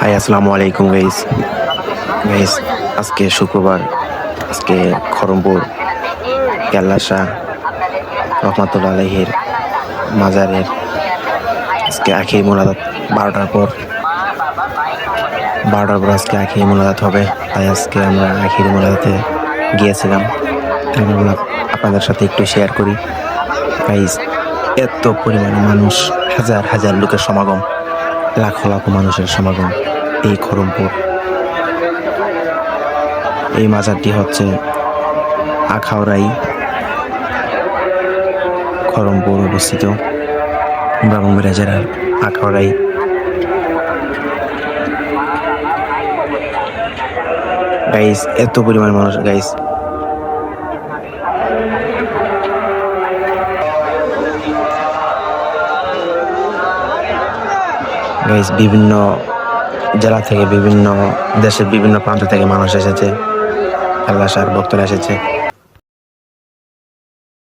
High আসসালামু আলাইকুম guys. Guys আজকে শুক্রবার, আজকে খড়মপুর কেল্লা শাহ রহমাতুল্লাহ আলাইহির মাজারের আজকে আখির মোনাজাত 12টার পর আজকে আখির মোনাজাত হবে। তাই আজকে আমরা আখির মোনাজাতে গিয়েছিলাম। তাই ভাবলাম আপনাদের সাথে একটু শেয়ার করি। গাইস এত পরিমাণে মানুষ, হাজার হাজার লোকের সমাগম, লাখো লাখো মানুষের সমাগম এই খড়মপুর। এই মাজারটি হচ্ছে আখাউড়াই, খড়মপুর অবস্থিত, ব্রাহ্মণবাড়িয়া জেলার আখাউড়াই। গাইস এত পরিমাণ মানুষ গাইস। গাইস বিভিন্ন জেলা থেকে, বিভিন্ন দেশের বিভিন্ন প্রান্ত থেকে মানুষ এসেছে, কেল্লা শাহর ভক্তরা এসেছে।